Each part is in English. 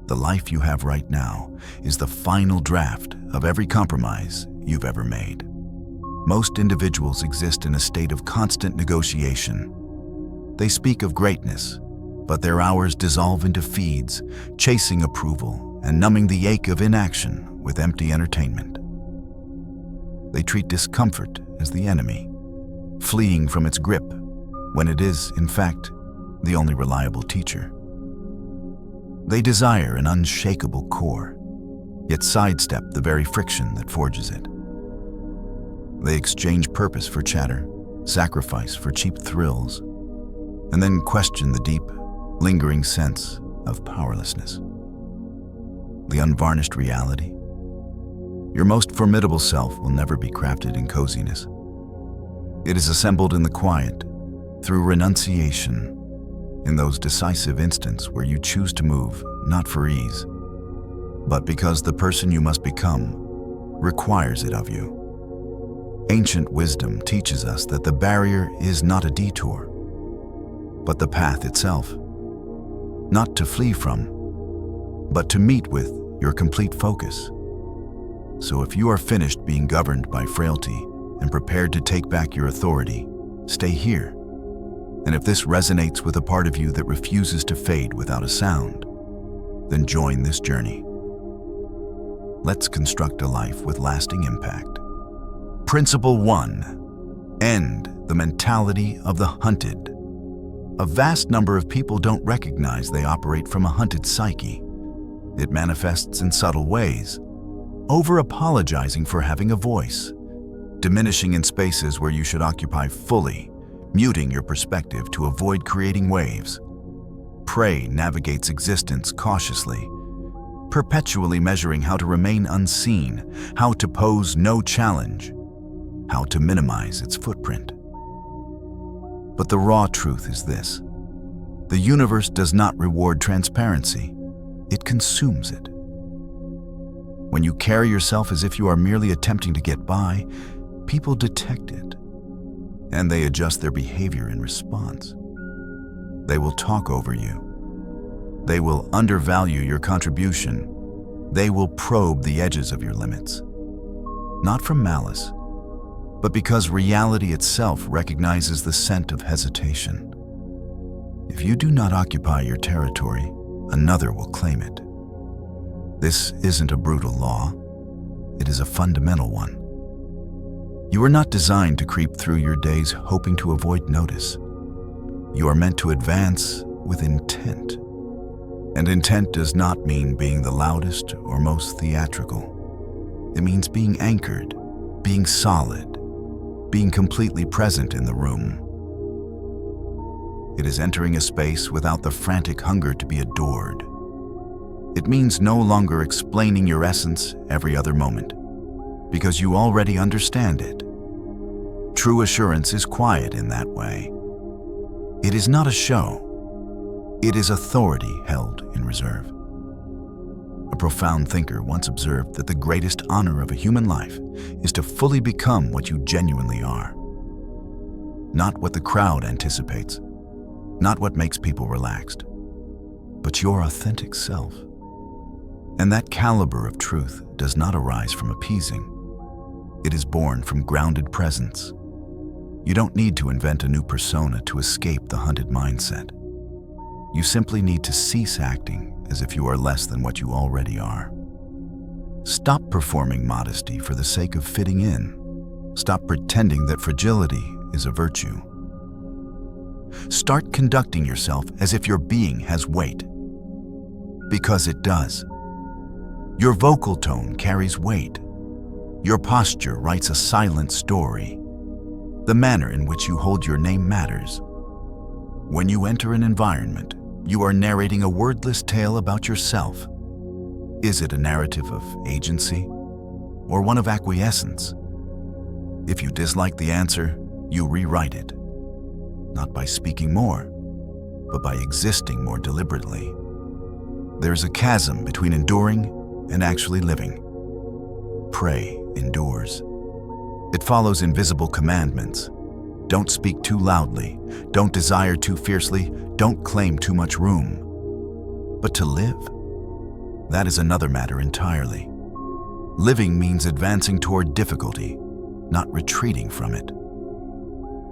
The life you have right now is the final draft of every compromise you've ever made. Most individuals exist in a state of constant negotiation. They speak of greatness, but their hours dissolve into feeds, chasing approval and numbing the ache of inaction with empty entertainment. They treat discomfort as the enemy, fleeing from its grip when it is, in fact, the only reliable teacher. They desire an unshakable core, yet sidestep the very friction that forges it. They exchange purpose for chatter, sacrifice for cheap thrills, and then question the deep, lingering sense of powerlessness. The unvarnished reality. Your most formidable self will never be crafted in coziness. It is assembled in the quiet, through renunciation, in those decisive instants where you choose to move not for ease, but because the person you must become requires it of you. Ancient wisdom teaches us that the barrier is not a detour, but the path itself. Not to flee from, but to meet with your complete focus. So if you are finished being governed by frailty and prepared to take back your authority, stay here. And if this resonates with a part of you that refuses to fade without a sound, then join this journey. Let's construct a life with lasting impact. Principle 1. End the mentality of the hunted. A vast number of people don't recognize they operate from a hunted psyche. It manifests in subtle ways. Over-apologizing for having a voice, diminishing in spaces where you should occupy fully, muting your perspective to avoid creating waves. Prey navigates existence cautiously, perpetually measuring how to remain unseen, how to pose no challenge, how to minimize its footprint. But the raw truth is this: the universe does not reward transparency, it consumes it. When you carry yourself as if you are merely attempting to get by, people detect it, and they adjust their behavior in response. They will talk over you. They will undervalue your contribution. They will probe the edges of your limits. Not from malice, but because reality itself recognizes the scent of hesitation. If you do not occupy your territory, another will claim it. This isn't a brutal law. It is a fundamental one. You are not designed to creep through your days hoping to avoid notice. You are meant to advance with intent. And intent does not mean being the loudest or most theatrical. It means being anchored, being solid, being completely present in the room. It is entering a space without the frantic hunger to be adored. It means no longer explaining your essence every other moment, because you already understand it. True assurance is quiet in that way. It is not a show. It is authority held in reserve. A profound thinker once observed that the greatest honor of a human life is to fully become what you genuinely are. Not what the crowd anticipates, not what makes people relaxed, but your authentic self. And that caliber of truth does not arise from appeasing. It is born from grounded presence. You don't need to invent a new persona to escape the hunted mindset. You simply need to cease acting as if you are less than what you already are. Stop performing modesty for the sake of fitting in. Stop pretending that fragility is a virtue. Start conducting yourself as if your being has weight. Because it does. Your vocal tone carries weight. Your posture writes a silent story. The manner in which you hold your name matters. When you enter an environment, you are narrating a wordless tale about yourself. Is it a narrative of agency or one of acquiescence? If you dislike the answer, you rewrite it. Not by speaking more, but by existing more deliberately. There's a chasm between enduring and actually living. Prey endures. It follows invisible commandments. Don't speak too loudly. Don't desire too fiercely. Don't claim too much room. But to live, That is another matter entirely. Living means advancing toward difficulty, not retreating from it.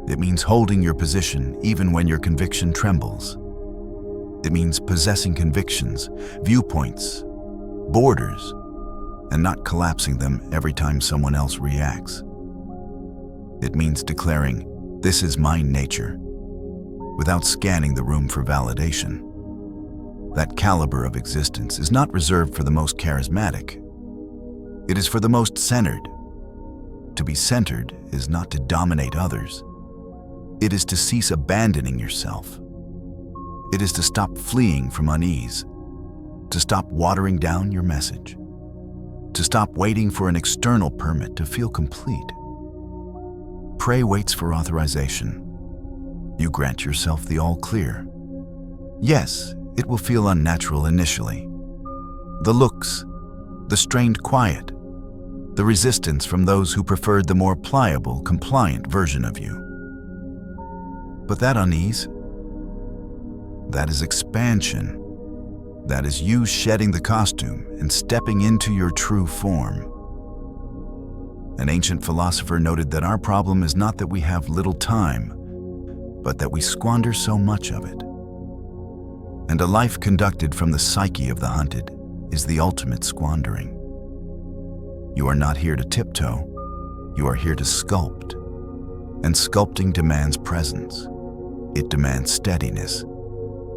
It means holding your position even when your conviction trembles. It means possessing convictions, viewpoints, borders, and not collapsing them every time someone else reacts. It means declaring, "This is my nature," without scanning the room for validation. That caliber of existence is not reserved for the most charismatic. It is for the most centered. To be centered is not to dominate others. It is to cease abandoning yourself. It is to stop fleeing from unease, to stop watering down your message, to stop waiting for an external permit to feel complete. Prey waits for authorization. You grant yourself the all clear. Yes, it will feel unnatural initially. The looks, the strained quiet, the resistance from those who preferred the more pliable, compliant version of you. But that unease, that is expansion. That is you shedding the costume and stepping into your true form. An ancient philosopher noted that our problem is not that we have little time, but that we squander so much of it. And a life conducted from the psyche of the hunted is the ultimate squandering. You are not here to tiptoe, you are here to sculpt. And sculpting demands presence. It demands steadiness.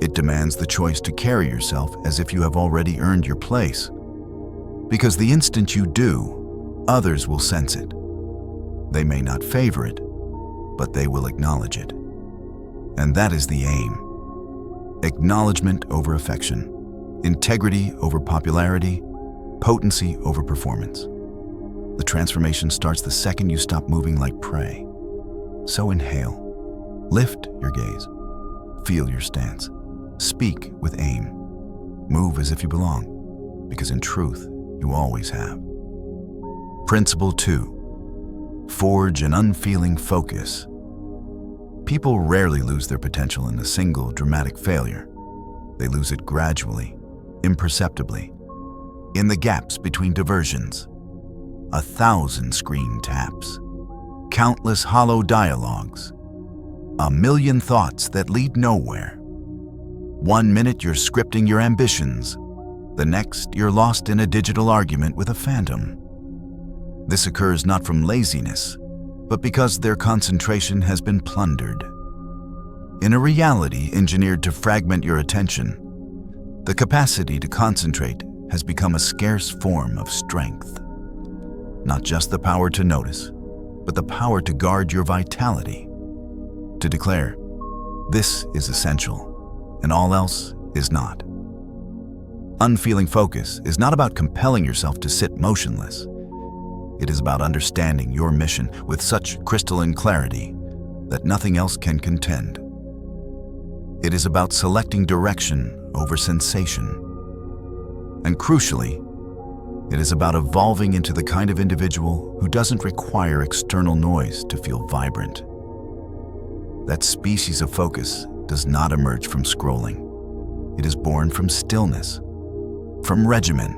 It demands the choice to carry yourself as if you have already earned your place. Because the instant you do, others will sense it. They may not favor it, but they will acknowledge it. And that is the aim. Acknowledgement over affection, integrity over popularity, potency over performance. The transformation starts the second you stop moving like prey. So inhale, lift your gaze, feel your stance, speak with aim, move as if you belong, because in truth, you always have. Principle 2. Forge an unfeeling focus. People rarely lose their potential in a single dramatic failure. They lose it gradually, imperceptibly, in the gaps between diversions. 1,000 screen taps, countless hollow dialogues, 1,000,000 thoughts that lead nowhere. 1 minute you're scripting your ambitions, the next you're lost in a digital argument with a phantom. This occurs not from laziness, but because their concentration has been plundered. In a reality engineered to fragment your attention, the capacity to concentrate has become a scarce form of strength. Not just the power to notice, but the power to guard your vitality. To declare, this is essential, and all else is not. Unfeeling focus is not about compelling yourself to sit motionless. It is about understanding your mission with such crystalline clarity that nothing else can contend. It is about selecting direction over sensation. And crucially, it is about evolving into the kind of individual who doesn't require external noise to feel vibrant. That species of focus does not emerge from scrolling. It is born from stillness, from regimen,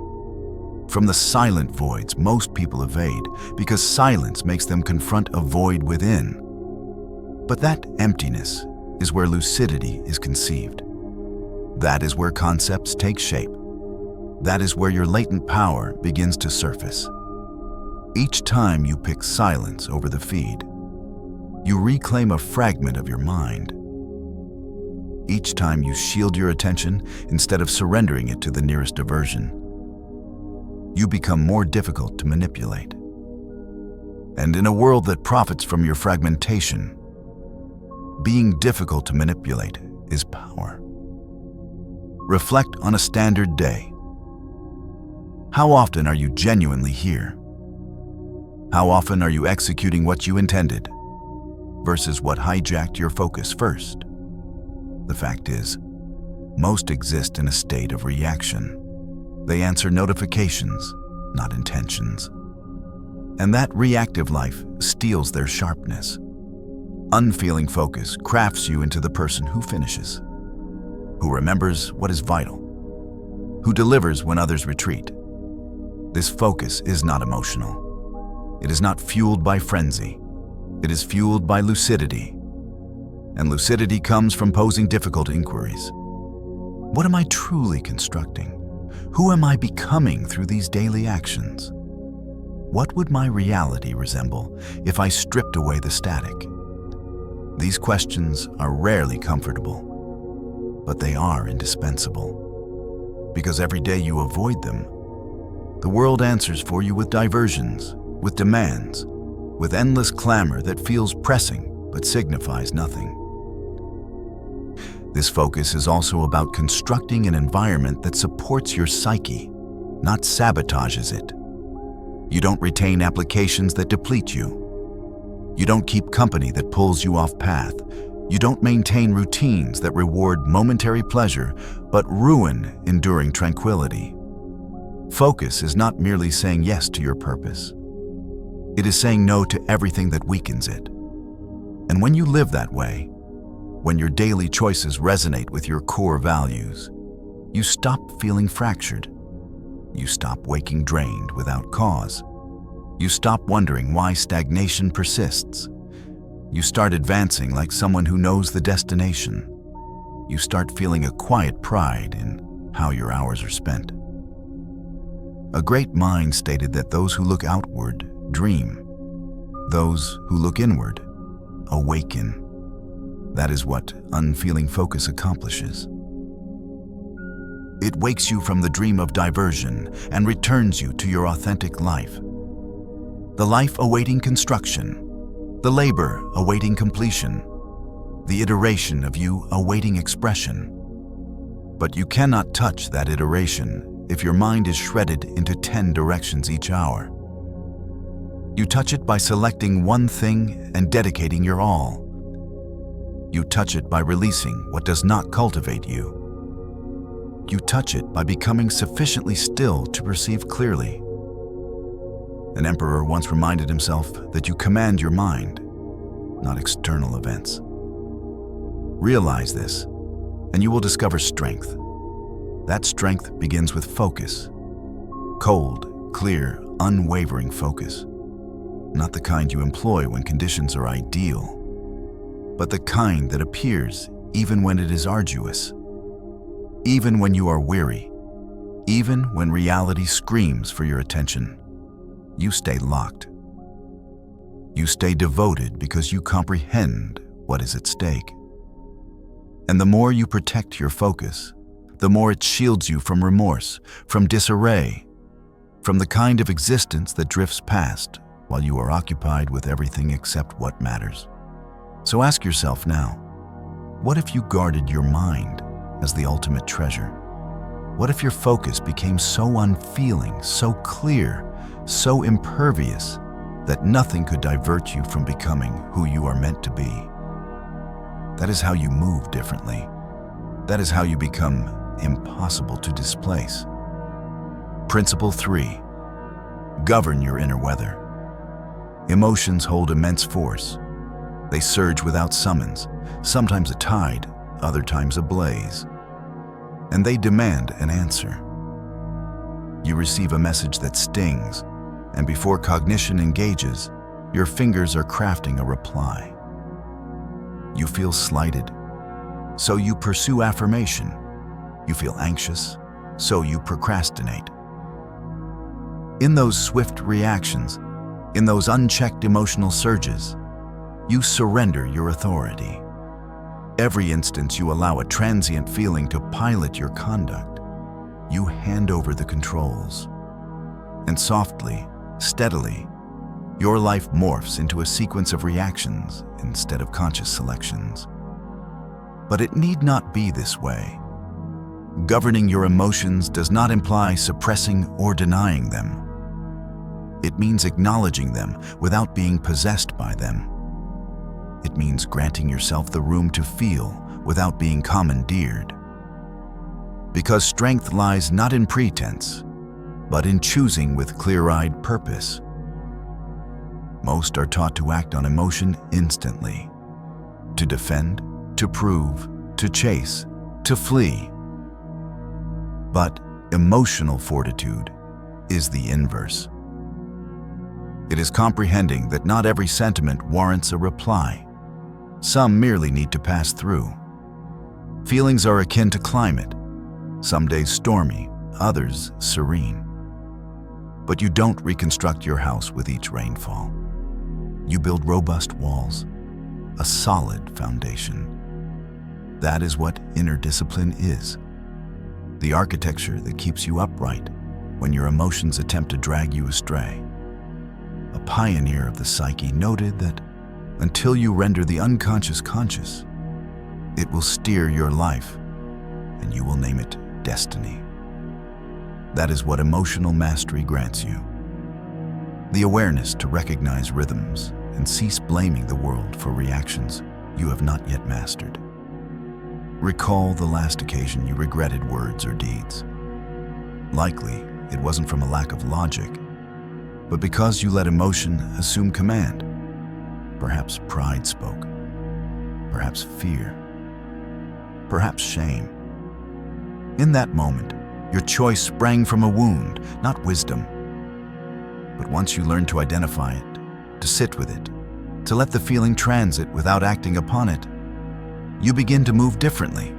from the silent voids most people evade because silence makes them confront a void within. But that emptiness is where lucidity is conceived. That is where concepts take shape. That is where your latent power begins to surface. Each time you pick silence over the feed, you reclaim a fragment of your mind. Each time you shield your attention instead of surrendering it to the nearest diversion, you become more difficult to manipulate. And in a world that profits from your fragmentation, being difficult to manipulate is power. Reflect on a standard day. How often are you genuinely here? How often are you executing what you intended versus what hijacked your focus first? The fact is, most exist in a state of reaction. They answer notifications, not intentions. And that reactive life steals their sharpness. Unfeeling focus crafts you into the person who finishes, who remembers what is vital, who delivers when others retreat. This focus is not emotional. It is not fueled by frenzy. It is fueled by lucidity. And lucidity comes from posing difficult inquiries. What am I truly constructing? Who am I becoming through these daily actions? What would my reality resemble if I stripped away the static? These questions are rarely comfortable, but they are indispensable. Because every day you avoid them, the world answers for you with diversions, with demands, with endless clamor that feels pressing but signifies nothing. This focus is also about constructing an environment that supports your psyche, not sabotages it. You don't retain applications that deplete you. You don't keep company that pulls you off path. You don't maintain routines that reward momentary pleasure but ruin enduring tranquility. Focus is not merely saying yes to your purpose. It is saying no to everything that weakens it. And when you live that way, when your daily choices resonate with your core values, you stop feeling fractured. You stop waking drained without cause. You stop wondering why stagnation persists. You start advancing like someone who knows the destination. You start feeling a quiet pride in how your hours are spent. A great mind stated that those who look outward dream. Those who look inward awaken. That is what unfeeling focus accomplishes. It wakes you from the dream of diversion and returns you to your authentic life. The life awaiting construction, the labor awaiting completion, the iteration of you awaiting expression. But you cannot touch that iteration if your mind is shredded into 10 directions each hour. You touch it by selecting one thing and dedicating your all. You touch it by releasing what does not cultivate you. You touch it by becoming sufficiently still to perceive clearly. An emperor once reminded himself that you command your mind, not external events. Realize this, and you will discover strength. That strength begins with focus. Cold, clear, unwavering focus. Not the kind you employ when conditions are ideal, but the kind that appears even when it is arduous, even when you are weary, even when reality screams for your attention. You stay locked. You stay devoted because you comprehend what is at stake. And the more you protect your focus, the more it shields you from remorse, from disarray, from the kind of existence that drifts past while you are occupied with everything except what matters. So ask yourself now, what if you guarded your mind as the ultimate treasure? What if your focus became so unfeeling, so clear, so impervious that nothing could divert you from becoming who you are meant to be? That is how you move differently. That is how you become impossible to displace. Principle 3. Govern your inner weather. Emotions hold immense force. They surge without summons, sometimes a tide, other times a blaze. And they demand an answer. You receive a message that stings, and before cognition engages, your fingers are crafting a reply. You feel slighted, so you pursue affirmation. You feel anxious, so you procrastinate. In those swift reactions, in those unchecked emotional surges, you surrender your authority. Every instance you allow a transient feeling to pilot your conduct, you hand over the controls. And softly, steadily, your life morphs into a sequence of reactions instead of conscious selections. But it need not be this way. Governing your emotions does not imply suppressing or denying them. It means acknowledging them without being possessed by them. It means granting yourself the room to feel without being commandeered. Because strength lies not in pretense, but in choosing with clear-eyed purpose. Most are taught to act on emotion instantly, to defend, to prove, to chase, to flee. But Emotional fortitude is the inverse. It is comprehending that not every sentiment warrants a reply. Some merely need to pass through. Feelings are akin to climate, some days stormy, others serene. But you don't reconstruct your house with each rainfall. You build robust walls, a solid foundation. That is what inner discipline is. The architecture that keeps you upright when your emotions attempt to drag you astray. A pioneer of the psyche noted that until you render the unconscious conscious, it will steer your life, and you will name it destiny. That is what emotional mastery grants you. The awareness to recognize rhythms and cease blaming the world for reactions you have not yet mastered. Recall the last occasion you regretted words or deeds. Likely, it wasn't from a lack of logic, but because you let emotion assume command. Perhaps pride spoke, perhaps fear, perhaps shame. In that moment, your choice sprang from a wound, not wisdom. But once you learn to identify it, to sit with it, to let the feeling transit without acting upon it, you begin to move differently.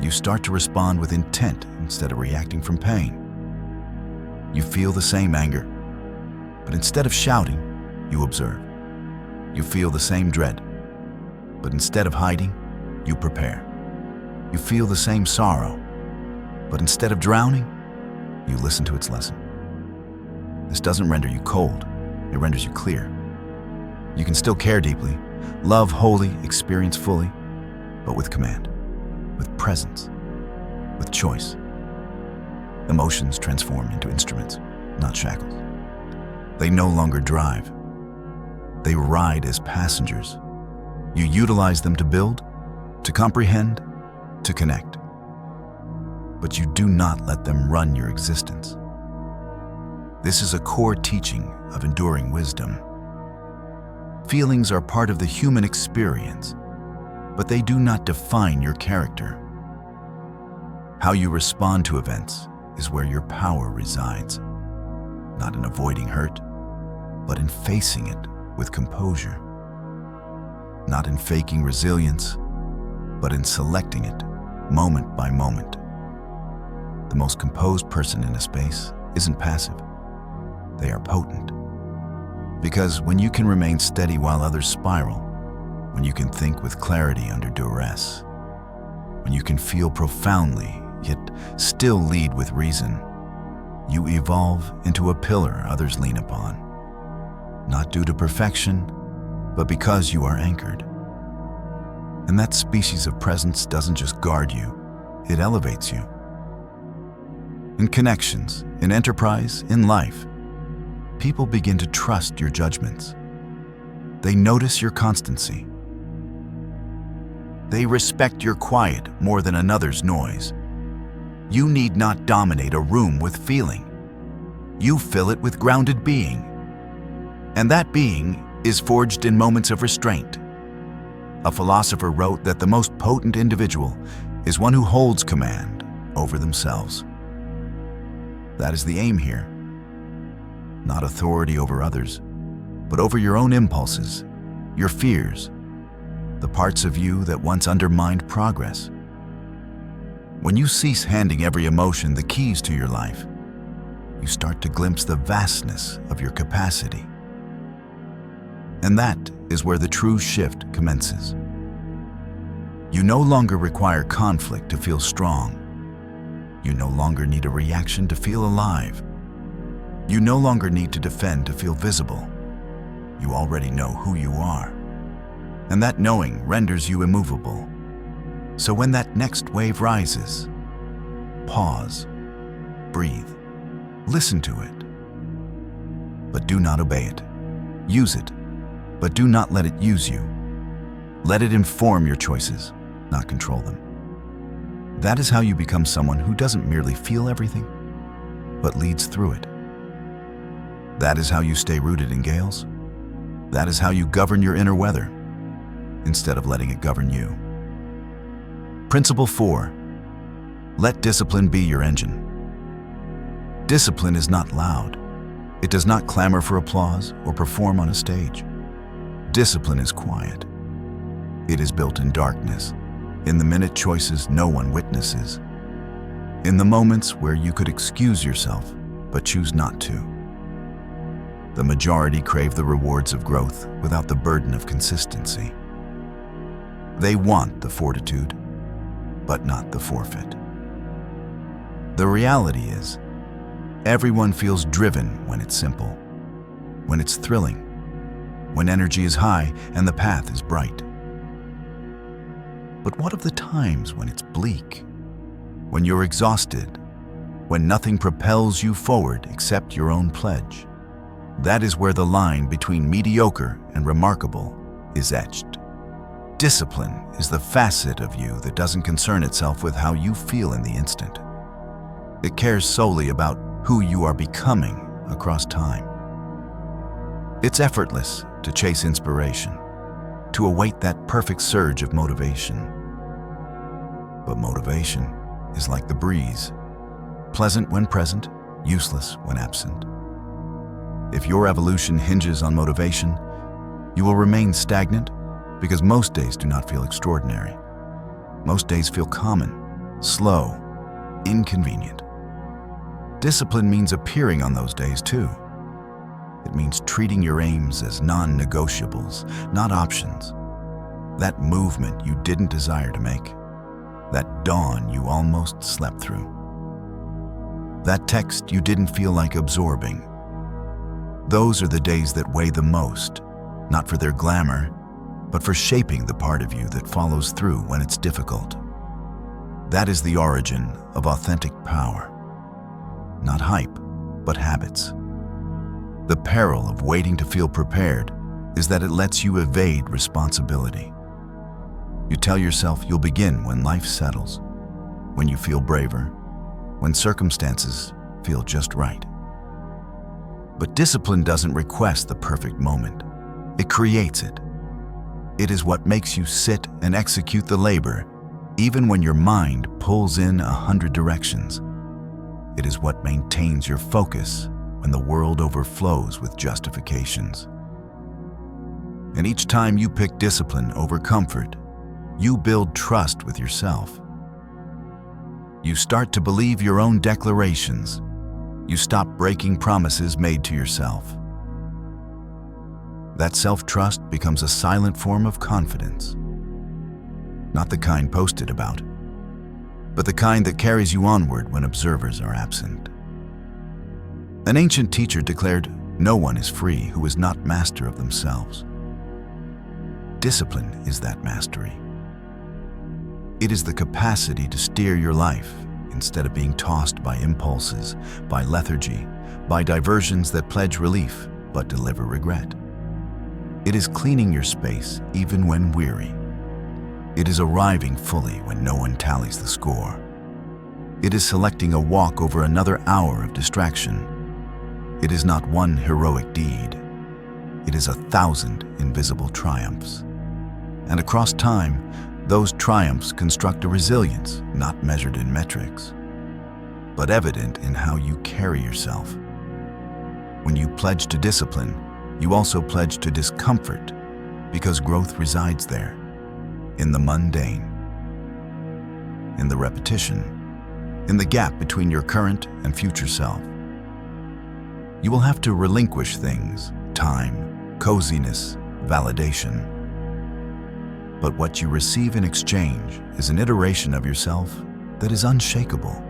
You start to respond with intent instead of reacting from pain. You feel the same anger, but instead of shouting, you observe. You feel the same dread, but instead of hiding, you prepare. You feel the same sorrow, but instead of drowning, you listen to its lesson. This doesn't render you cold, it renders you clear. You can still care deeply, love wholly, experience fully, but with command, with presence, with choice. Emotions transform into instruments, not shackles. They no longer drive. They ride as passengers. You utilize them to build, to comprehend, to connect. But you do not let them run your existence. This is a core teaching of enduring wisdom. Feelings are part of the human experience, but they do not define your character. How you respond to events is where your power resides, not in avoiding hurt, but in facing it with composure. Not in faking resilience, but in selecting it moment by moment. The most composed person in a space isn't passive. They are potent. Because when you can remain steady while others spiral, when you can think with clarity under duress, when you can feel profoundly yet still lead with reason, you evolve into a pillar others lean upon. Not due to perfection, but because you are anchored. And that species of presence doesn't just guard you, it elevates you. In connections, in enterprise, in life, people begin to trust your judgments. They notice your constancy. They respect your quiet more than another's noise. You need not dominate a room with feeling. You fill it with grounded being. And that being is forged in moments of restraint. A philosopher wrote that the most potent individual is one who holds command over themselves. That is the aim here. Not authority over others, but over your own impulses, your fears, the parts of you that once undermined progress. When you cease handing every emotion the keys to your life, you start to glimpse the vastness of your capacity. And that is where the true shift commences. You no longer require conflict to feel strong. You no longer need a reaction to feel alive. You no longer need to defend to feel visible. You already know who you are. And that knowing renders you immovable. So when that next wave rises, pause, breathe, listen to it. But do not obey it. Use it, but do not let it use you. Let it inform your choices, not control them. That is how you become someone who doesn't merely feel everything, but leads through it. That is how you stay rooted in gales. That is how you govern your inner weather, instead of letting it govern you. Principle 4. Let discipline be your engine. Discipline is not loud. It does not clamor for applause or perform on a stage. Discipline is quiet. It is built in darkness, in the minute choices no one witnesses, in the moments where you could excuse yourself but choose not to. The majority crave the rewards of growth without the burden of consistency. They want the fortitude, but not the forfeit. The reality is, everyone feels driven when it's simple, when it's thrilling, when energy is high and the path is bright. But what of the times when it's bleak, when you're exhausted, when nothing propels you forward except your own pledge? That is where the line between mediocre and remarkable is etched. Discipline is the facet of you that doesn't concern itself with how you feel in the instant. It cares solely about who you are becoming across time. It's effortless to chase inspiration, to await that perfect surge of motivation. But motivation is like the breeze, pleasant when present, useless when absent. If your evolution hinges on motivation, you will remain stagnant because most days do not feel extraordinary. Most days feel common, slow, inconvenient. Discipline means appearing on those days too. It means treating your aims as non-negotiables, not options. That movement you didn't desire to make. That dawn you almost slept through. That text you didn't feel like absorbing. Those are the days that weigh the most, not for their glamour, but for shaping the part of you that follows through when it's difficult. That is the origin of authentic power. Not hype, but habits. The peril of waiting to feel prepared is that it lets you evade responsibility. You tell yourself you'll begin when life settles, when you feel braver, when circumstances feel just right. But discipline doesn't request the perfect moment. It creates it. It is what makes you sit and execute the labor, even when your mind pulls in 100 directions. It is what maintains your focus when the world overflows with justifications. And each time you pick discipline over comfort, you build trust with yourself. You start to believe your own declarations. You stop breaking promises made to yourself. That self-trust becomes a silent form of confidence. Not the kind posted about, but the kind that carries you onward when observers are absent. An ancient teacher declared, "No one is free who is not master of themselves." Discipline is that mastery. It is the capacity to steer your life instead of being tossed by impulses, by lethargy, by diversions that pledge relief but deliver regret. It is cleaning your space even when weary. It is arriving fully when no one tallies the score. It is selecting a walk over another hour of distraction. It is not one heroic deed. It is 1,000 invisible triumphs. And across time, those triumphs construct a resilience not measured in metrics, but evident in how you carry yourself. When you pledge to discipline, you also pledge to discomfort, because growth resides there, in the mundane, in the repetition, in the gap between your current and future self. You will have to relinquish things, time, coziness, validation. But what you receive in exchange is an iteration of yourself that is unshakable.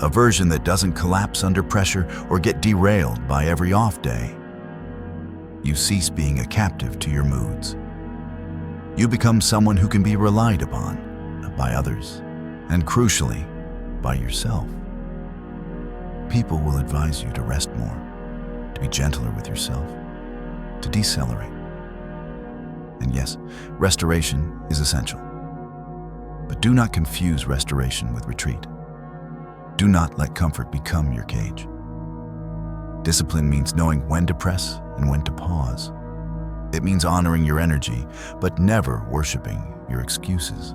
A version that doesn't collapse under pressure or get derailed by every off day. You cease being a captive to your moods. You become someone who can be relied upon by others, and crucially, by yourself. People will advise you to rest more, to be gentler with yourself, to decelerate. And yes, restoration is essential. But do not confuse restoration with retreat. Do not let comfort become your cage. Discipline means knowing when to press and when to pause. It means honoring your energy, but never worshiping your excuses.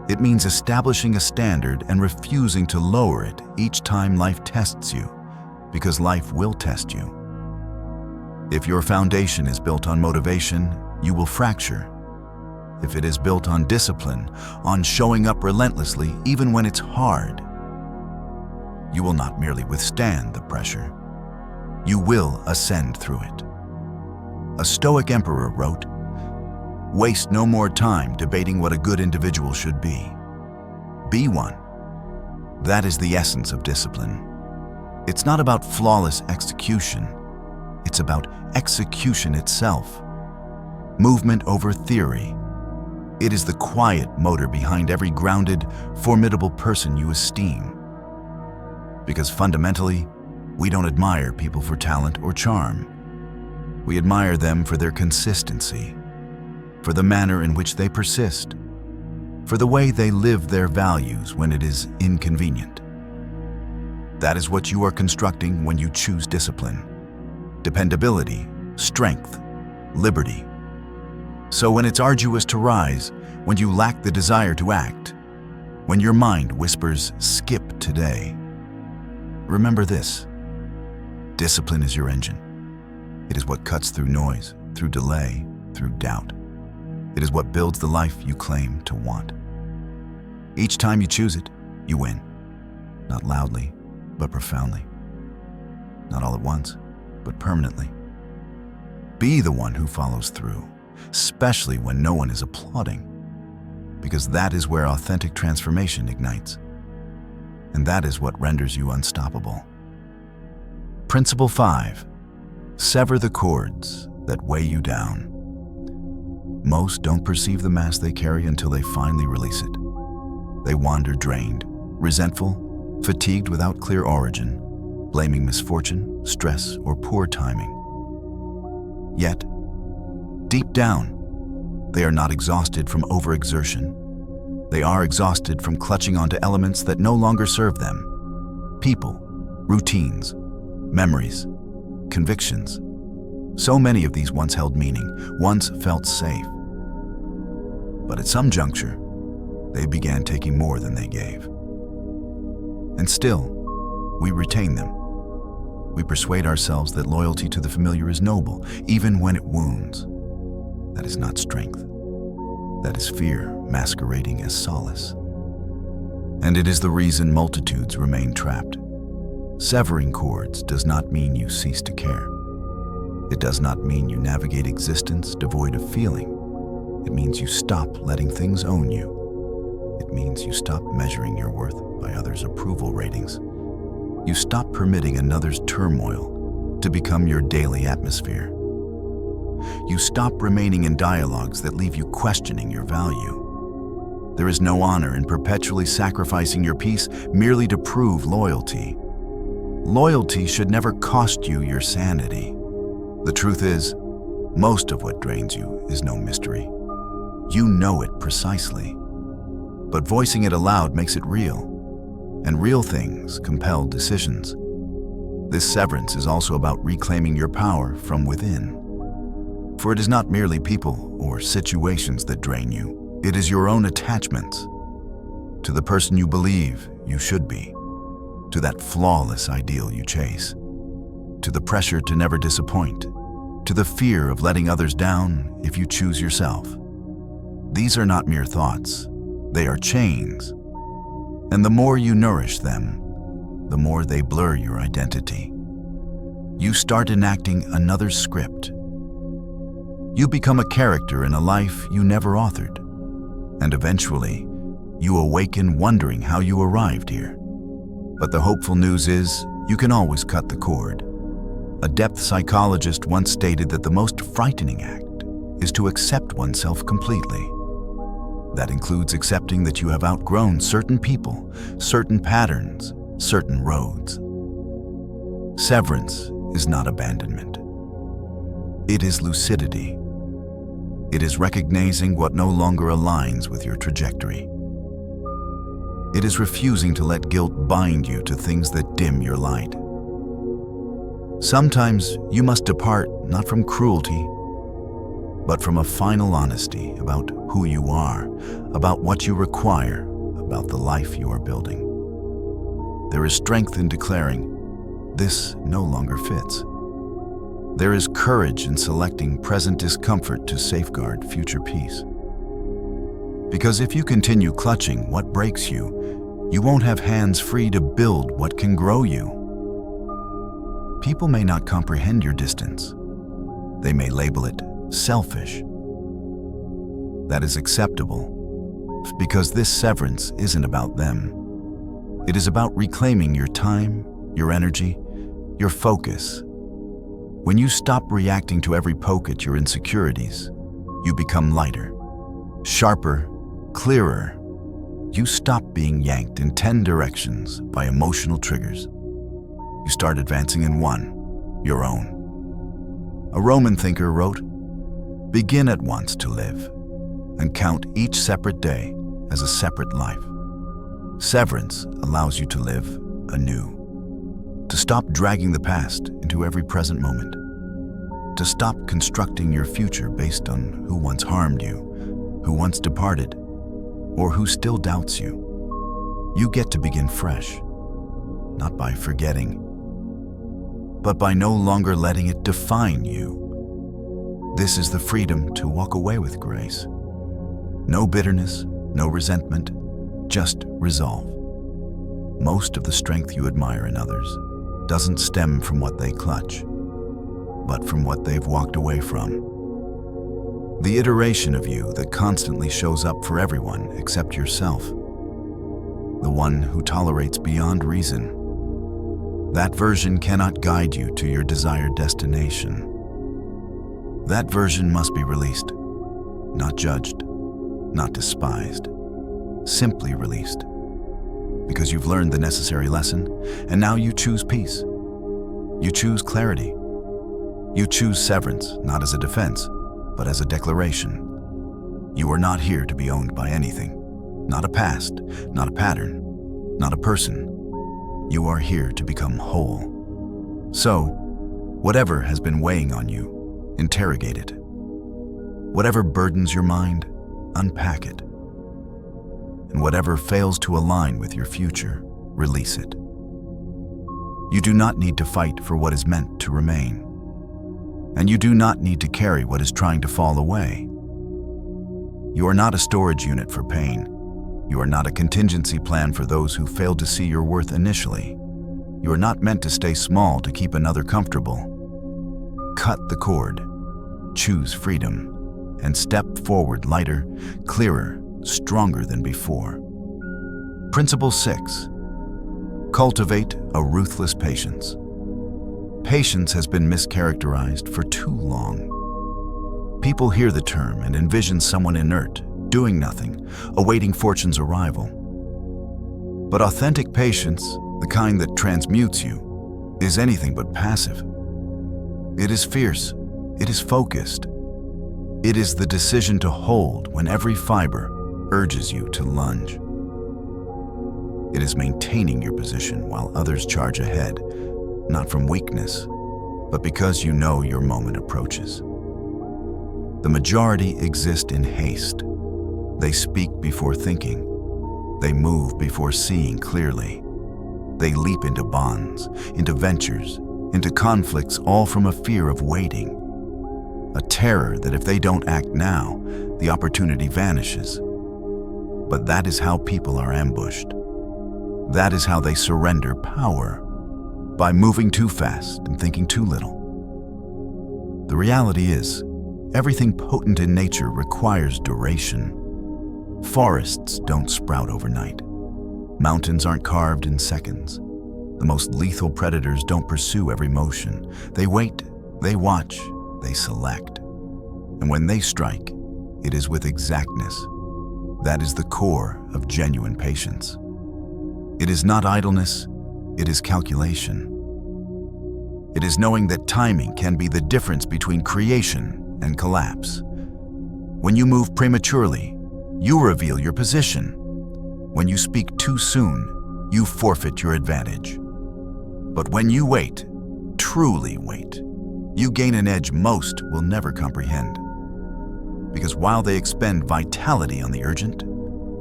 It means establishing a standard and refusing to lower it each time life tests you, because life will test you. If your foundation is built on motivation, you will fracture. If it is built on discipline, on showing up relentlessly even when it's hard, you will not merely withstand the pressure, you will ascend through it. A Stoic emperor wrote, "Waste no more time debating what a good individual should be. Be one." That is the essence of discipline. It's not about flawless execution. It's about execution itself. Movement over theory. It is the quiet motor behind every grounded, formidable person you esteem. Because fundamentally, we don't admire people for talent or charm. We admire them for their consistency, for the manner in which they persist, for the way they live their values when it is inconvenient. That is what you are constructing when you choose discipline. Dependability, strength, liberty. So when it's arduous to rise, when you lack the desire to act, when your mind whispers, "Skip today," remember this: discipline is your engine. It is what cuts through noise, through delay, through doubt. It is what builds the life you claim to want. Each time you choose it, you win. Not loudly, but profoundly. Not all at once, but permanently. Be the one who follows through, especially when no one is applauding, because that is where authentic transformation ignites. And that is what renders you unstoppable. Principle 5. Sever the cords that weigh you down. Most don't perceive the mass they carry until they finally release it. They wander drained, resentful, fatigued without clear origin, blaming misfortune, stress, or poor timing. Yet, deep down, they are not exhausted from overexertion. They are exhausted from clutching onto elements that no longer serve them. People, routines, memories, convictions. So many of these once held meaning, once felt safe. But at some juncture, they began taking more than they gave. And still, we retain them. We persuade ourselves that loyalty to the familiar is noble, even when it wounds. That is not strength. That is fear masquerading as solace. And it is the reason multitudes remain trapped. Severing cords does not mean you cease to care. It does not mean you navigate existence devoid of feeling. It means you stop letting things own you. It means you stop measuring your worth by others' approval ratings. You stop permitting another's turmoil to become your daily atmosphere. You stop remaining in dialogues that leave you questioning your value. There is no honor in perpetually sacrificing your peace merely to prove loyalty. Loyalty should never cost you your sanity. The truth is, most of what drains you is no mystery. You know it precisely. But voicing it aloud makes it real. And real things compel decisions. This severance is also about reclaiming your power from within. For it is not merely people or situations that drain you. It is your own attachments to the person you believe you should be, to that flawless ideal you chase, to the pressure to never disappoint, to the fear of letting others down if you choose yourself. These are not mere thoughts, they are chains. And the more you nourish them, the more they blur your identity. You start enacting another's script. You become a character in a life you never authored. And eventually, you awaken wondering how you arrived here. But the hopeful news is, you can always cut the cord. A depth psychologist once stated that the most frightening act is to accept oneself completely. That includes accepting that you have outgrown certain people, certain patterns, certain roads. Severance is not abandonment. It is lucidity. It is recognizing what no longer aligns with your trajectory. It is refusing to let guilt bind you to things that dim your light. Sometimes you must depart not from cruelty, but from a final honesty about who you are, about what you require, about the life you are building. There is strength in declaring, "This no longer fits." There is courage in selecting present discomfort to safeguard future peace. Because if you continue clutching what breaks you, you won't have hands free to build what can grow you. People may not comprehend your distance. They may label it selfish. That is acceptable, because this severance isn't about them. It is about reclaiming your time, your energy, your focus. When you stop reacting to every poke at your insecurities, you become lighter, sharper, clearer. You stop being yanked in 10 directions by emotional triggers. You start advancing in one, your own. A Roman thinker wrote, "Begin at once to live, and count each separate day as a separate life." Severance allows you to live anew, to stop dragging the past into every present moment, to stop constructing your future based on who once harmed you, who once departed, or who still doubts you. You get to begin fresh, not by forgetting, but by no longer letting it define you. This is the freedom to walk away with grace. No bitterness, no resentment, just resolve. Most of the strength you admire in others doesn't stem from what they clutch, but from what they've walked away from. The iteration of you that constantly shows up for everyone except yourself. The one who tolerates beyond reason. That version cannot guide you to your desired destination. That version must be released, not judged, not despised, simply released. Because you've learned the necessary lesson, and now you choose peace. You choose clarity. You choose severance, not as a defense, but as a declaration. You are not here to be owned by anything. Not a past, not a pattern, not a person. You are here to become whole. So, whatever has been weighing on you, interrogate it. Whatever burdens your mind, unpack it. And whatever fails to align with your future, release it. You do not need to fight for what is meant to remain. And you do not need to carry what is trying to fall away. You are not a storage unit for pain. You are not a contingency plan for those who failed to see your worth initially. You are not meant to stay small to keep another comfortable. Cut the cord, choose freedom, and step forward lighter, clearer, stronger than before. Principle 6. Cultivate a ruthless patience. Patience has been mischaracterized for too long. People hear the term and envision someone inert, doing nothing, awaiting fortune's arrival. But authentic patience, the kind that transmutes you, is anything but passive. It is fierce. It is focused. It is the decision to hold when every fiber urges you to lunge. It is maintaining your position while others charge ahead, not from weakness, but because you know your moment approaches. The majority exist in haste. They speak before thinking. They move before seeing clearly. They leap into bonds, into ventures, into conflicts, all from a fear of waiting. A terror that if they don't act now, the opportunity vanishes. But that is how people are ambushed. That is how they surrender power, by moving too fast and thinking too little. The reality is, everything potent in nature requires duration. Forests don't sprout overnight. Mountains aren't carved in seconds. The most lethal predators don't pursue every motion. They wait, they watch, they select. And when they strike, it is with exactness. That is the core of genuine patience. It is not idleness, it is calculation. It is knowing that timing can be the difference between creation and collapse. When you move prematurely, you reveal your position. When you speak too soon, you forfeit your advantage. But when you wait, truly wait, you gain an edge most will never comprehend. Because while they expend vitality on the urgent,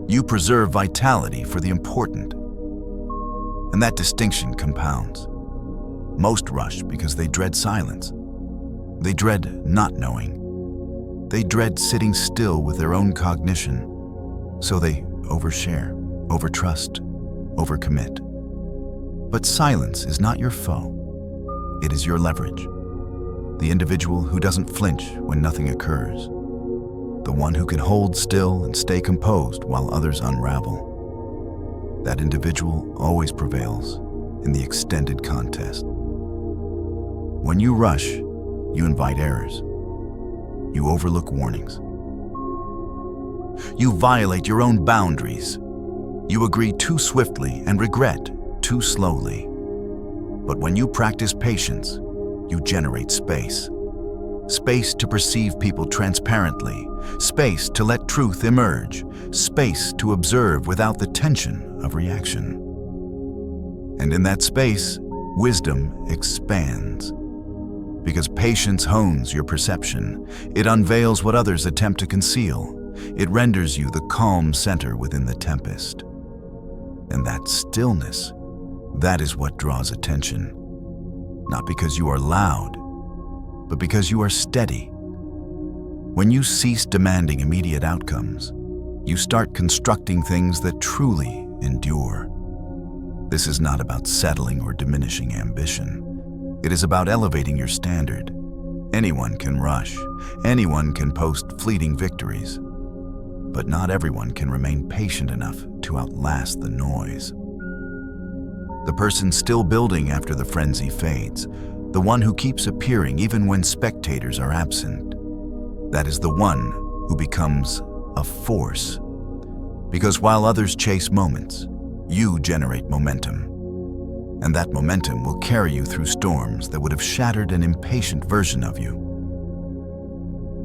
you preserve vitality for the important. And that distinction compounds. Most rush because they dread silence. They dread not knowing. They dread sitting still with their own cognition. So they overshare, overtrust, overcommit. But silence is not your foe. It is your leverage. The individual who doesn't flinch when nothing occurs. The one who can hold still and stay composed while others unravel. That individual always prevails in the extended contest. When you rush, you invite errors. You overlook warnings. You violate your own boundaries. You agree too swiftly and regret too slowly. But when you practice patience, you generate space. Space to perceive people transparently. Space to let truth emerge. Space to observe without the tension of reaction. And in that space, wisdom expands. Because patience hones your perception. It unveils what others attempt to conceal. It renders you the calm center within the tempest. And that stillness, that is what draws attention. Not because you are loud, but because you are steady. When you cease demanding immediate outcomes, you start constructing things that truly endure. This is not about settling or diminishing ambition. It is about elevating your standard. Anyone can rush. Anyone can post fleeting victories. But not everyone can remain patient enough to outlast the noise. The person still building after the frenzy fades, the one who keeps appearing even when spectators are absent, that is the one who becomes a force. Because while others chase moments, you generate momentum. And that momentum will carry you through storms that would have shattered an impatient version of you.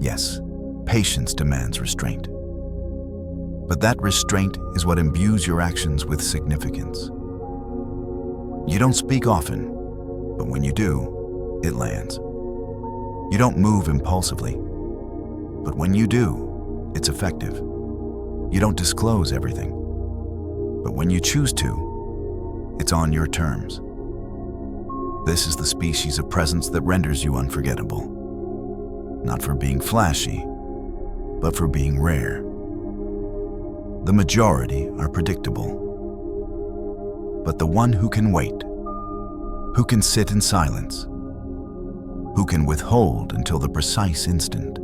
Yes, patience demands restraint. But that restraint is what imbues your actions with significance. You don't speak often, but when you do, it lands. You don't move impulsively, but when you do, it's effective. You don't disclose everything, but when you choose to, it's on your terms. This is the species of presence that renders you unforgettable. Not for being flashy, but for being rare. The majority are predictable. But the one who can wait, who can sit in silence, who can withhold until the precise instant,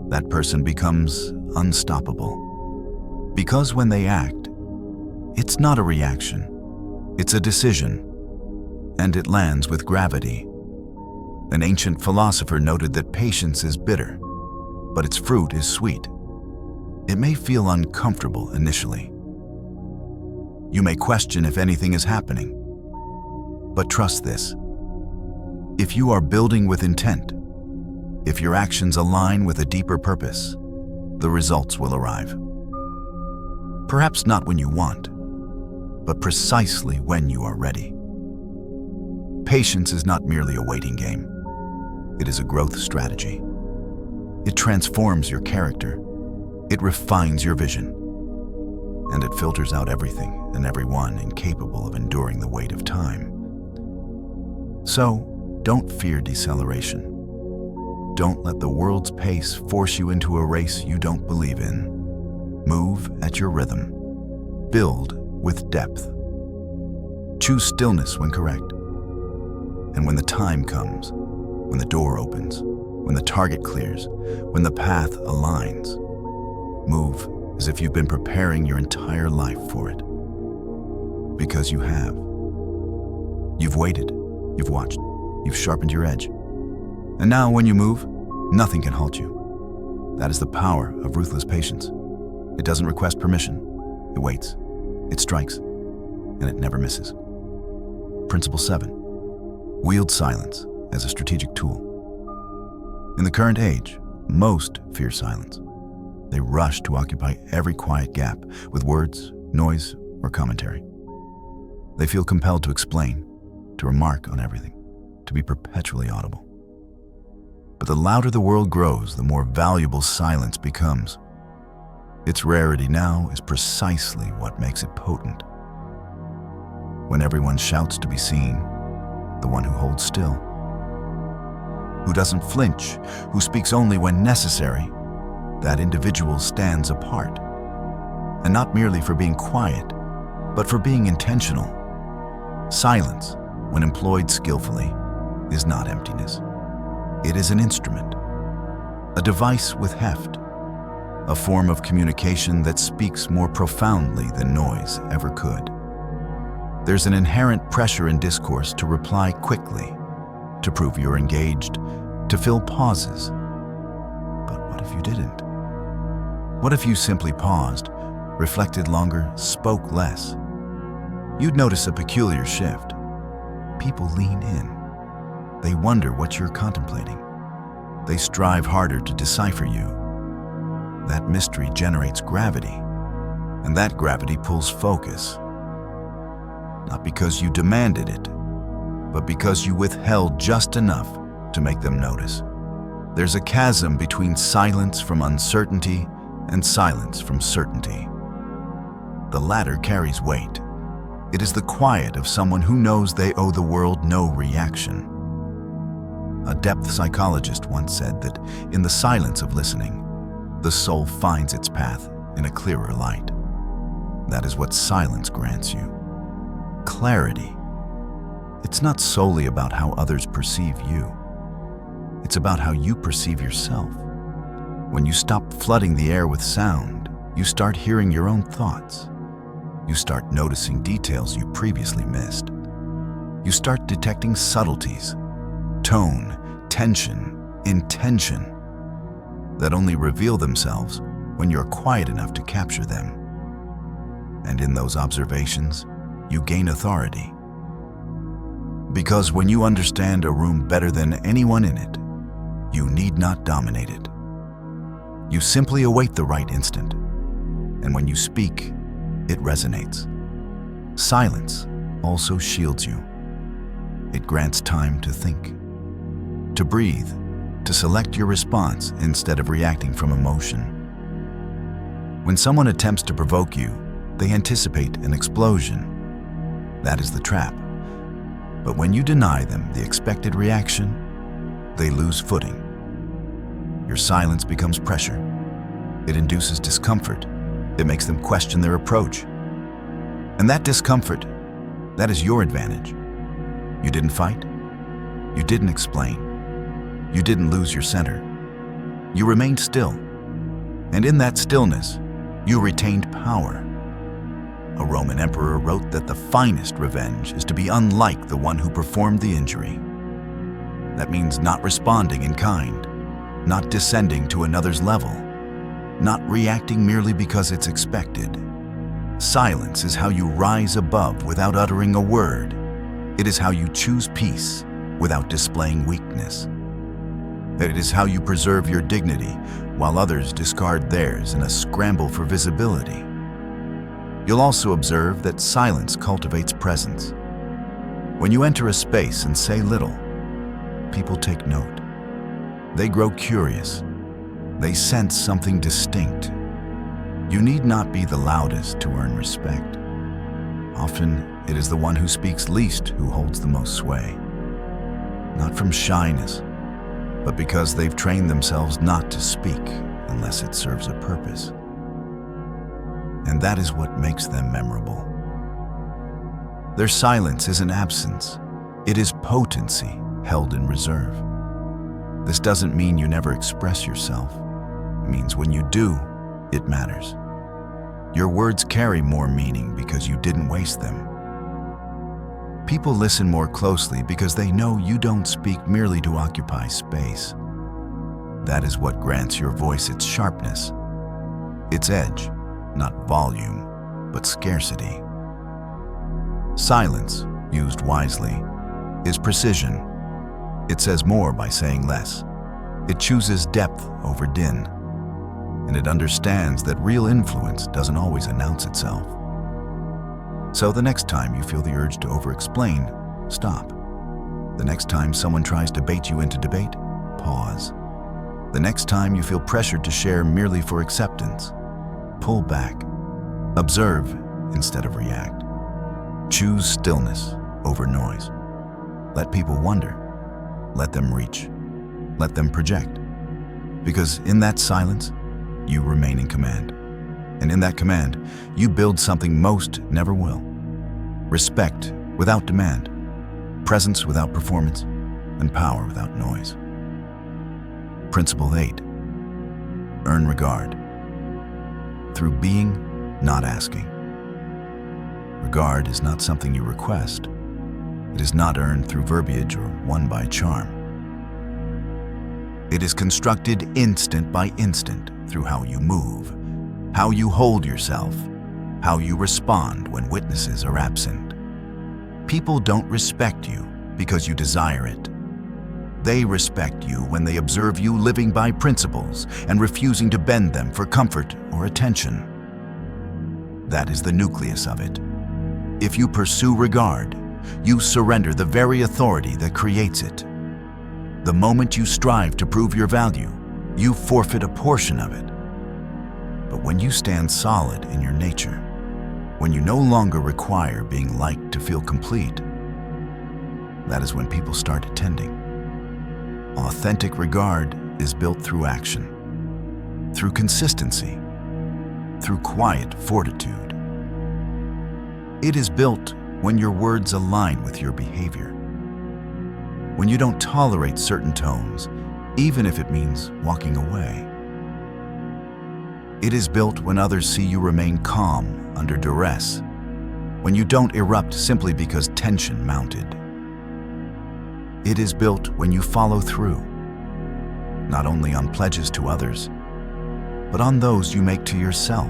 that person becomes unstoppable. Because when they act, it's not a reaction. It's a decision, and it lands with gravity. An ancient philosopher noted that patience is bitter, but its fruit is sweet. It may feel uncomfortable initially. You may question if anything is happening, but trust this. If you are building with intent, if your actions align with a deeper purpose, the results will arrive. Perhaps not when you want, but precisely when you are ready. Patience is not merely a waiting game. It is a growth strategy. It transforms your character. It refines your vision. And it filters out everything and everyone incapable of enduring the weight of time. So, don't fear deceleration. Don't let the world's pace force you into a race you don't believe in. Move at your rhythm. Build with depth. Choose stillness when correct. And when the time comes, when the door opens, when the target clears, when the path aligns, move as if you've been preparing your entire life for it. Because you have. You've waited, you've watched, you've sharpened your edge. And now when you move, nothing can halt you. That is the power of ruthless patience. It doesn't request permission. It waits. It strikes, and it never misses. Principle 7. Wield silence as a strategic tool. In the current age, most fear silence. They rush to occupy every quiet gap with words, noise, or commentary. They feel compelled to explain, to remark on everything, to be perpetually audible. But the louder the world grows, the more valuable silence becomes. Its rarity now is precisely what makes it potent. When everyone shouts to be seen, the one who holds still, who doesn't flinch, who speaks only when necessary, that individual stands apart. And not merely for being quiet, but for being intentional. Silence, when employed skillfully, is not emptiness. It is an instrument, a device with heft, a form of communication that speaks more profoundly than noise ever could. There's an inherent pressure in discourse to reply quickly, to prove you're engaged, to fill pauses. But what if you didn't? What if you simply paused, reflected longer, spoke less? You'd notice a peculiar shift. People lean in. They wonder what you're contemplating. They strive harder to decipher you. That mystery generates gravity, and that gravity pulls focus. Not because you demanded it, but because you withheld just enough to make them notice. There's a chasm between silence from uncertainty and silence from certainty. The latter carries weight. It is the quiet of someone who knows they owe the world no reaction. A depth psychologist once said that in the silence of listening, the soul finds its path in a clearer light. That is what silence grants you. Clarity. It's not solely about how others perceive you. It's about how you perceive yourself. When you stop flooding the air with sound, you start hearing your own thoughts. You start noticing details you previously missed. You start detecting subtleties, tone, tension, intention, that only reveal themselves when you're quiet enough to capture them. And in those observations, you gain authority. Because when you understand a room better than anyone in it, you need not dominate it. You simply await the right instant, and when you speak, it resonates. Silence also shields you. It grants time to think, to breathe, to select your response instead of reacting from emotion. When someone attempts to provoke you, they anticipate an explosion. That is the trap. But when you deny them the expected reaction, they lose footing. Your silence becomes pressure. It induces discomfort. It makes them question their approach. And that discomfort, that is your advantage. You didn't fight. You didn't explain. You didn't lose your center. You remained still. And in that stillness, you retained power. A Roman emperor wrote that the finest revenge is to be unlike the one who performed the injury. That means not responding in kind, not descending to another's level, not reacting merely because it's expected. Silence is how you rise above without uttering a word. It is how you choose peace without displaying weakness. It is how you preserve your dignity while others discard theirs in a scramble for visibility. You'll also observe that silence cultivates presence. When you enter a space and say little, people take note. They grow curious. They sense something distinct. You need not be the loudest to earn respect. Often, it is the one who speaks least who holds the most sway. Not from shyness, but because they've trained themselves not to speak unless it serves a purpose. And that is what makes them memorable. Their silence isn't absence. It is potency held in reserve. This doesn't mean you never express yourself. It means when you do, it matters. Your words carry more meaning because you didn't waste them. People listen more closely because they know you don't speak merely to occupy space. That is what grants your voice its sharpness, its edge, not volume, but scarcity. Silence, used wisely, is precision. It says more by saying less. It chooses depth over din. And it understands that real influence doesn't always announce itself. So the next time you feel the urge to over-explain, stop. The next time someone tries to bait you into debate, pause. The next time you feel pressured to share merely for acceptance, pull back. Observe instead of react. Choose stillness over noise. Let people wonder. Let them reach. Let them project. Because in that silence, you remain in command. And in that command, you build something most never will. Respect without demand, presence without performance, and power without noise. Principle 8. Earn regard. Through being, not asking. Regard is not something you request. It is not earned through verbiage or won by charm. It is constructed instant by instant through how you move, how you hold yourself, how you respond when witnesses are absent. People don't respect you because you desire it. They respect you when they observe you living by principles and refusing to bend them for comfort or attention. That is the nucleus of it. If you pursue regard, you surrender the very authority that creates it. The moment you strive to prove your value, you forfeit a portion of it. But when you stand solid in your nature, when you no longer require being liked to feel complete, that is when people start attending. Authentic regard is built through action, through consistency, through quiet fortitude. It is built when your words align with your behavior, when you don't tolerate certain tones, even if it means walking away. It is built when others see you remain calm under duress, when you don't erupt simply because tension mounted. It is built when you follow through, not only on pledges to others, but on those you make to yourself.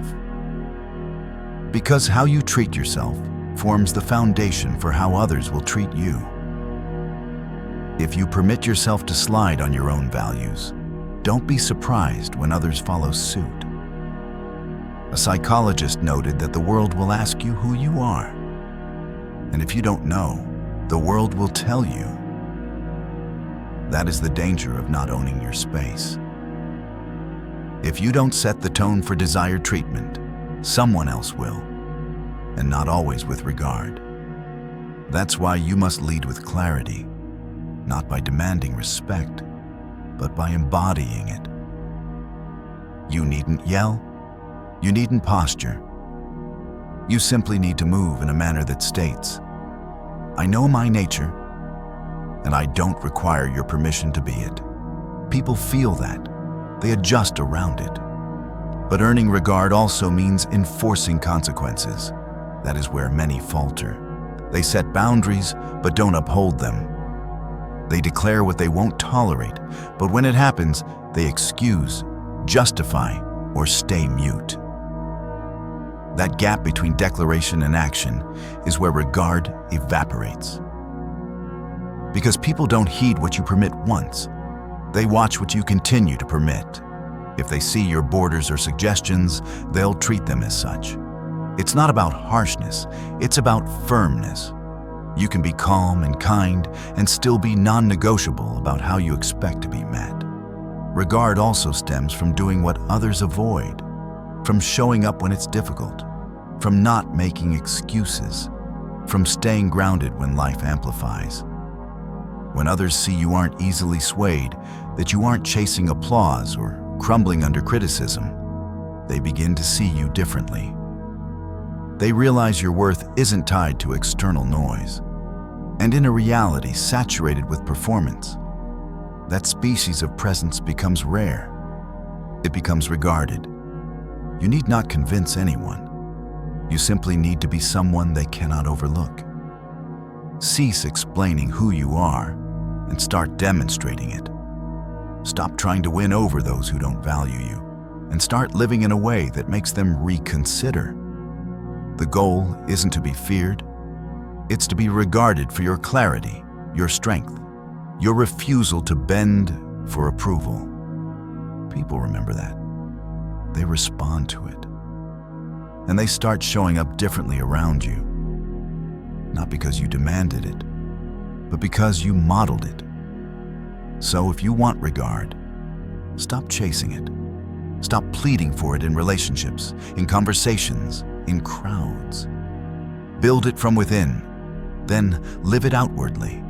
Because how you treat yourself forms the foundation for how others will treat you. If you permit yourself to slide on your own values, don't be surprised when others follow suit. A psychologist noted that the world will ask you who you are. And if you don't know, the world will tell you. That is the danger of not owning your space. If you don't set the tone for desired treatment, someone else will, and not always with regard. That's why you must lead with clarity, not by demanding respect, but by embodying it. You needn't yell. You needn't posture. You simply need to move in a manner that states, I know my nature, and I don't require your permission to be it. People feel that. They adjust around it. But earning regard also means enforcing consequences. That is where many falter. They set boundaries, but don't uphold them. They declare what they won't tolerate, but when it happens, they excuse, justify, or stay mute. That gap between declaration and action is where regard evaporates. Because people don't heed what you permit once. They watch what you continue to permit. If they see your borders or suggestions, they'll treat them as such. It's not about harshness, it's about firmness. You can be calm and kind and still be non-negotiable about how you expect to be met. Regard also stems from doing what others avoid, from showing up when it's difficult, from not making excuses, from staying grounded when life amplifies. When others see you aren't easily swayed, that you aren't chasing applause or crumbling under criticism, they begin to see you differently. They realize your worth isn't tied to external noise. And in a reality saturated with performance, that species of presence becomes rare. It becomes regarded. You need not convince anyone. You simply need to be someone they cannot overlook. Cease explaining who you are and start demonstrating it. Stop trying to win over those who don't value you and start living in a way that makes them reconsider. The goal isn't to be feared. It's to be regarded for your clarity, your strength, your refusal to bend for approval. People remember that. They respond to it. And they start showing up differently around you. Not because you demanded it, but because you modeled it. So if you want regard, stop chasing it. Stop pleading for it in relationships, in conversations, in crowds. Build it from within, then live it outwardly.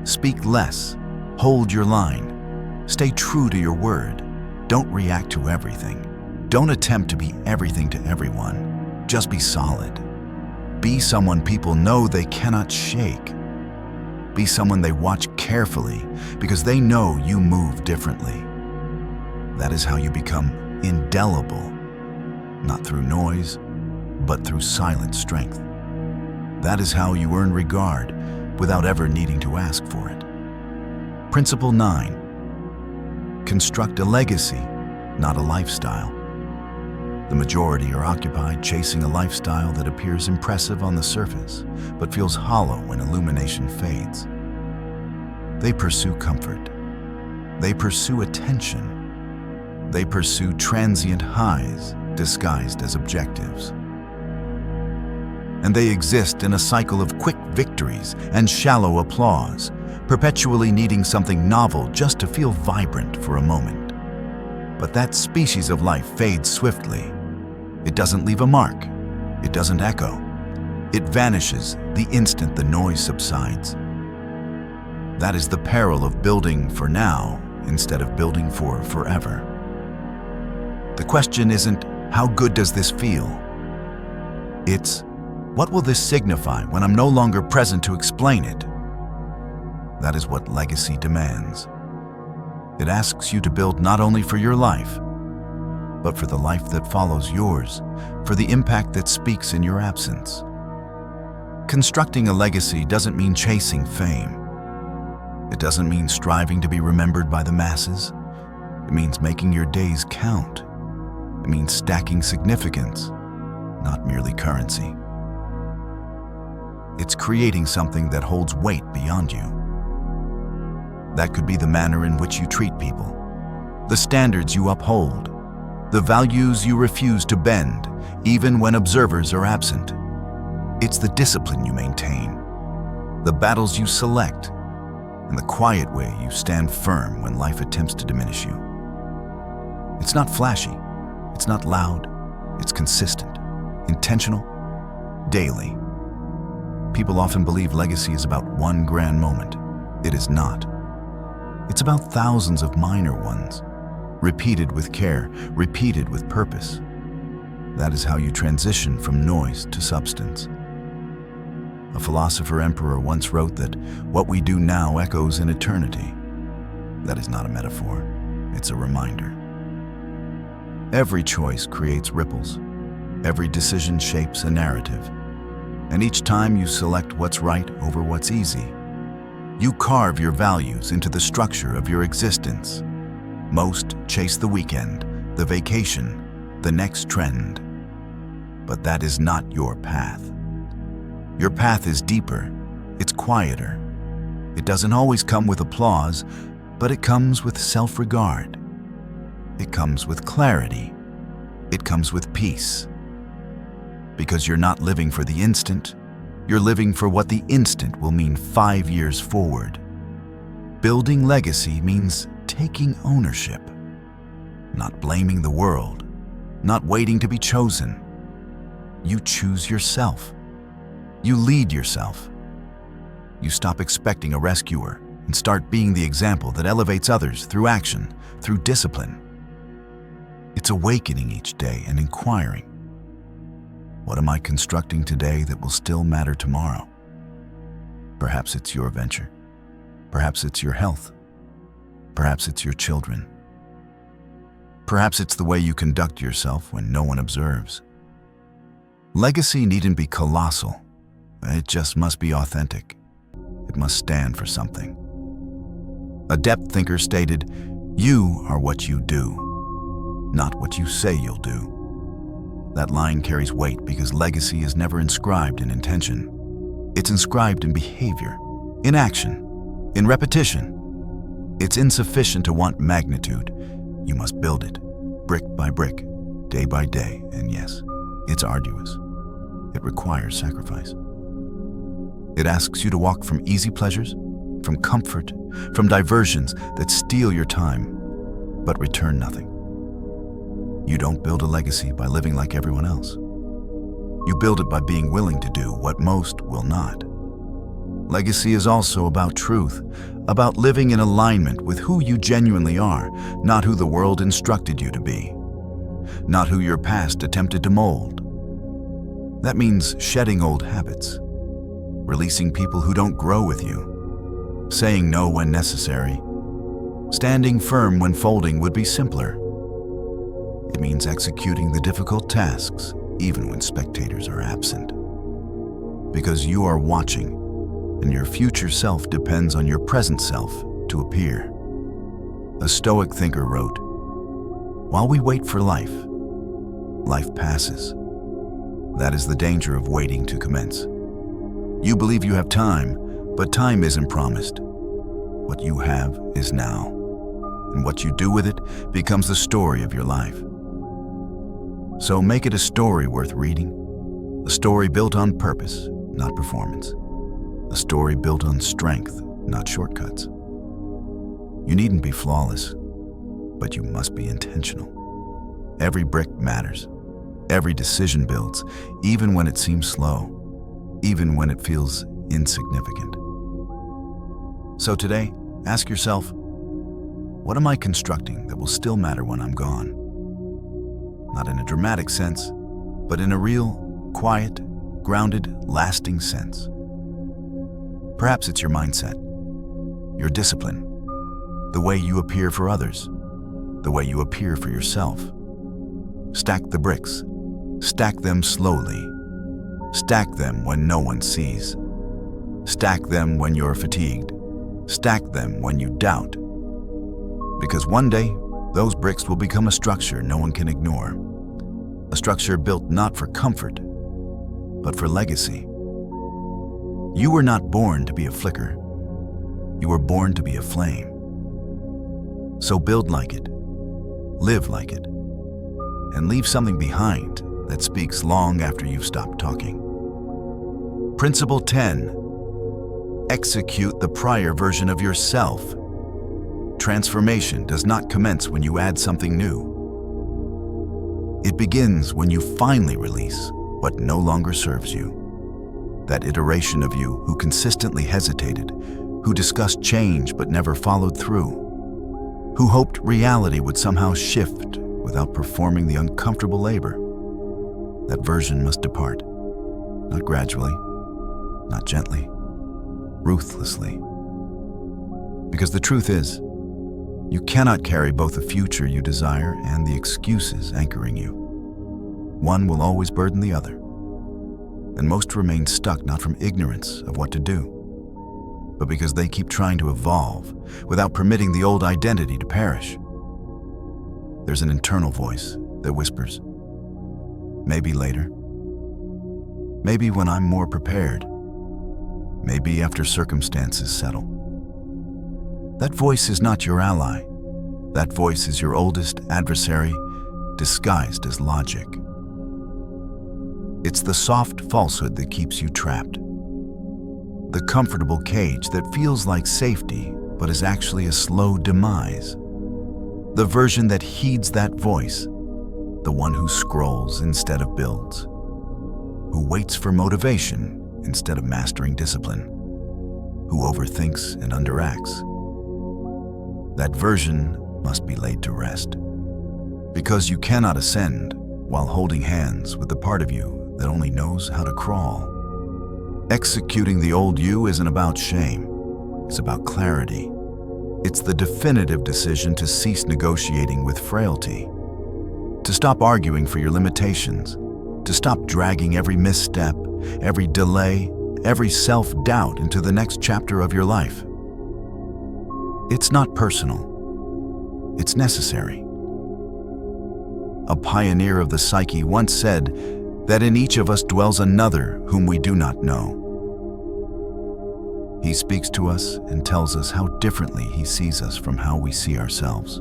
Speak less, hold your line, stay true to your word. Don't react to everything. Don't attempt to be everything to everyone. Just be solid. Be someone people know they cannot shake. Be someone they watch carefully because they know you move differently. That is how you become indelible, not through noise, but through silent strength. That is how you earn regard without ever needing to ask for it. Principle 9. Construct a legacy, not a lifestyle. The majority are occupied chasing a lifestyle that appears impressive on the surface, but feels hollow when illumination fades. They pursue comfort. They pursue attention. They pursue transient highs disguised as objectives. And they exist in a cycle of quick victories and shallow applause, perpetually needing something novel just to feel vibrant for a moment. But that species of life fades swiftly. It doesn't leave a mark. It doesn't echo. It vanishes the instant the noise subsides. That is the peril of building for now instead of building for forever. The question isn't, how good does this feel? It's, what will this signify when I'm no longer present to explain it? That is what legacy demands. It asks you to build not only for your life, but for the life that follows yours, for the impact that speaks in your absence. Constructing a legacy doesn't mean chasing fame. It doesn't mean striving to be remembered by the masses. It means making your days count. It means stacking significance, not merely currency. It's creating something that holds weight beyond you. That could be the manner in which you treat people, the standards you uphold, the values you refuse to bend, even when observers are absent. It's the discipline you maintain, the battles you select, and the quiet way you stand firm when life attempts to diminish you. It's not flashy, it's not loud, it's consistent, intentional, daily. People often believe legacy is about one grand moment. It is not. It's about thousands of minor ones, repeated with care, repeated with purpose. That is how you transition from noise to substance. A philosopher-emperor once wrote that what we do now echoes in eternity. That is not a metaphor, it's a reminder. Every choice creates ripples. Every decision shapes a narrative. And each time you select what's right over what's easy, you carve your values into the structure of your existence. Most chase the weekend, the vacation, the next trend. But that is not your path. Your path is deeper, it's quieter. It doesn't always come with applause, but it comes with self-regard. It comes with clarity. It comes with peace. Because you're not living for the instant, you're living for what the instant will mean 5 years forward. Building legacy means taking ownership, not blaming the world, not waiting to be chosen. You choose yourself. You lead yourself. You stop expecting a rescuer and start being the example that elevates others through action, through discipline. It's awakening each day and inquiring, what am I constructing today that will still matter tomorrow? Perhaps it's your venture. Perhaps it's your health. Perhaps it's your children. Perhaps it's the way you conduct yourself when no one observes. Legacy needn't be colossal. It just must be authentic. It must stand for something. A depth thinker stated, "You are what you do, not what you say you'll do." That line carries weight because legacy is never inscribed in intention. It's inscribed in behavior, in action, in repetition. It's insufficient to want magnitude. You must build it, brick by brick, day by day, and yes, it's arduous. It requires sacrifice. It asks you to walk from easy pleasures from comfort, from diversions that steal your time but return nothing. You don't build a legacy by living like everyone else. You build it by being willing to do what most will not. Legacy is also about truth, about living in alignment with who you genuinely are, not who the world instructed you to be, not who your past attempted to mold. That means shedding old habits, releasing people who don't grow with you, saying no when necessary. Standing firm when folding would be simpler. It means executing the difficult tasks even when spectators are absent. Because you are watching, and your future self depends on your present self to appear. A Stoic thinker wrote, "While we wait for life, life passes. That is the danger of waiting to commence. You believe you have time, but time isn't promised. What you have is now, and what you do with it becomes the story of your life. So make it a story worth reading, a story built on purpose, not performance, a story built on strength, not shortcuts. You needn't be flawless, but you must be intentional. Every brick matters. Every decision builds, even when it seems slow, even when it feels insignificant. So today, ask yourself, what am I constructing that will still matter when I'm gone? Not in a dramatic sense, but in a real, quiet, grounded, lasting sense. Perhaps it's your mindset, your discipline, the way you appear for others, the way you appear for yourself. Stack the bricks. Stack them slowly. Stack them when no one sees. Stack them when you're fatigued. Stack them when you doubt. Because one day, those bricks will become a structure no one can ignore. A structure built not for comfort, but for legacy. You were not born to be a flicker. You were born to be a flame. So build like it, live like it, and leave something behind that speaks long after you've stopped talking. Principle 10. Execute the prior version of yourself. Transformation does not commence when you add something new. It begins when you finally release what no longer serves you. That iteration of you who consistently hesitated, who discussed change but never followed through, who hoped reality would somehow shift without performing the uncomfortable labor. That version must depart, not gradually, not gently, ruthlessly. Because the truth is, you cannot carry both the future you desire and the excuses anchoring you. One will always burden the other, and most remain stuck not from ignorance of what to do, but because they keep trying to evolve without permitting the old identity to perish. There's an internal voice that whispers, maybe later, maybe when I'm more prepared, maybe after circumstances settle. That voice is not your ally. That voice is your oldest adversary, disguised as logic. It's the soft falsehood that keeps you trapped. The comfortable cage that feels like safety, but is actually a slow demise. The version that heeds that voice, the one who scrolls instead of builds, who waits for motivation instead of mastering discipline, who overthinks and underacts. That version must be laid to rest, because you cannot ascend while holding hands with the part of you that only knows how to crawl. Executing the old you isn't about shame, it's about clarity. It's the definitive decision to cease negotiating with frailty, to stop arguing for your limitations, to stop dragging every misstep, every delay, every self-doubt into the next chapter of your life. It's not personal, it's necessary. A pioneer of the psyche once said that in each of us dwells another whom we do not know. He speaks to us and tells us how differently he sees us from how we see ourselves.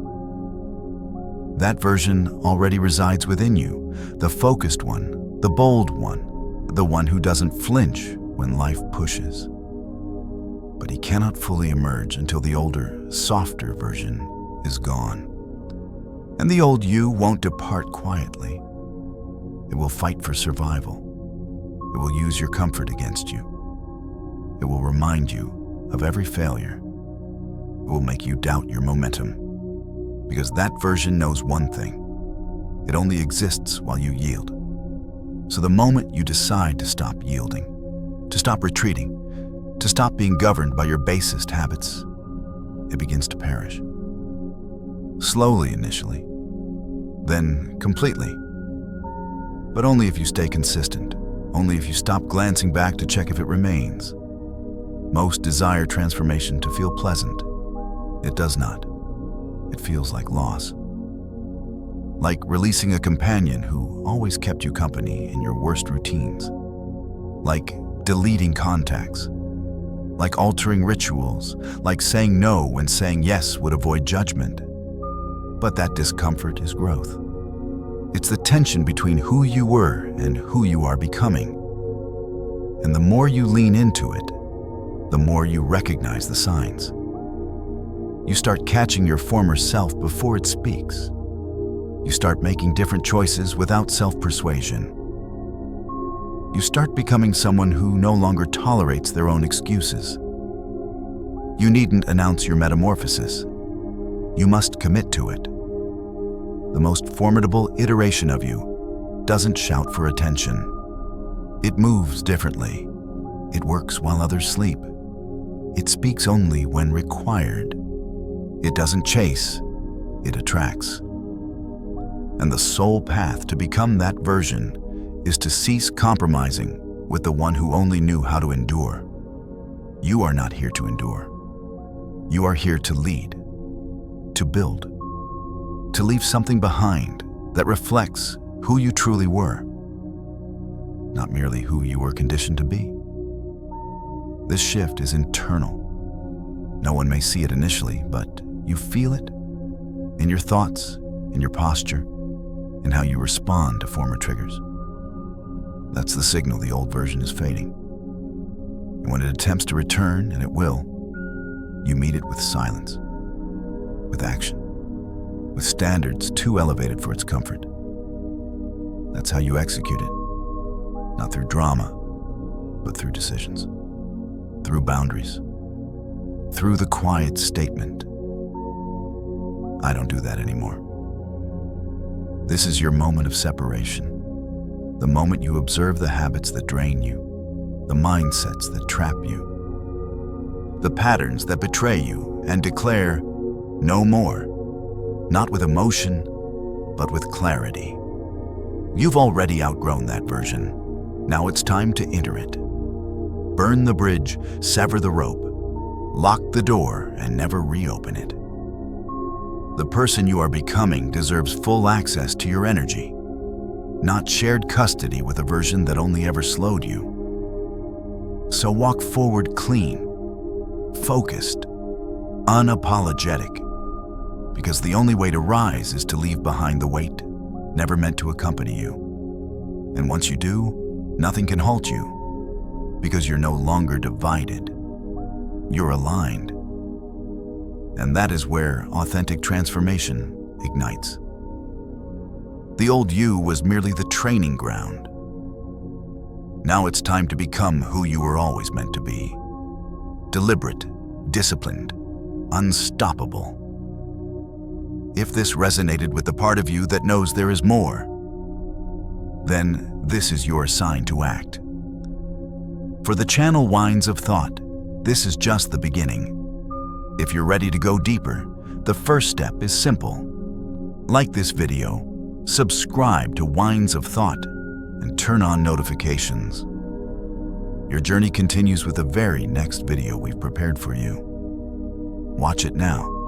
That version already resides within you, the focused one, the bold one, the one who doesn't flinch when life pushes. but he cannot fully emerge until the older, softer version is gone. And the old you won't depart quietly. It will fight for survival. It will use your comfort against you. It will remind you of every failure. It will make you doubt your momentum. Because that version knows one thing. It only exists while you yield. So the moment you decide to stop yielding, to stop retreating, to stop being governed by your basest habits, it begins to perish. Slowly initially, then completely. But only if you stay consistent, only if you stop glancing back to check if it remains. Most desire transformation to feel pleasant. It does not. It feels like loss. Like releasing a companion who always kept you company in your worst routines. Like deleting contacts. Like altering rituals. Like saying no when saying yes would avoid judgment. But that discomfort is growth. It's the tension between who you were and who you are becoming. And the more you lean into it, the more you recognize the signs. You start catching your former self before it speaks. You start making different choices without self-persuasion. You start becoming someone who no longer tolerates their own excuses. You needn't announce your metamorphosis. You must commit to it. The most formidable iteration of you doesn't shout for attention. It moves differently. It works while others sleep. It speaks only when required. It doesn't chase, it attracts. And the sole path to become that version is to cease compromising with the one who only knew how to endure. You are not here to endure. You are here to lead, to build, to leave something behind that reflects who you truly were, not merely who you were conditioned to be. This shift is internal. No one may see it initially, but you feel it in your thoughts, in your posture, in how you respond to former triggers. That's the signal the old version is fading. And when it attempts to return, and it will, you meet it with silence, with action, with standards too elevated for its comfort. That's how you execute it, not through drama, but through decisions, through boundaries, through the quiet statement, I don't do that anymore. This is your moment of separation, the moment you observe the habits that drain you, the mindsets that trap you, the patterns that betray you, and declare, no more, not with emotion, but with clarity. You've already outgrown that version. Now it's time to enter it. Burn the bridge, sever the rope, lock the door, and never reopen it. The person you are becoming deserves full access to your energy, not shared custody with a version that only ever slowed you. So walk forward clean, focused, unapologetic, because the only way to rise is to leave behind the weight never meant to accompany you. And once you do, nothing can halt you, because you're no longer divided. You're aligned. And that is where authentic transformation ignites. The old you was merely the training ground. Now it's time to become who you were always meant to be. Deliberate, disciplined, unstoppable. If this resonated with the part of you that knows there is more, then this is your sign to act. For the channel Winds of Thought, this is just the beginning. If you're ready to go deeper, the first step is simple. Like this video, subscribe to Winds of Thought, and turn on notifications. Your journey continues with the very next video we've prepared for you. Watch it now.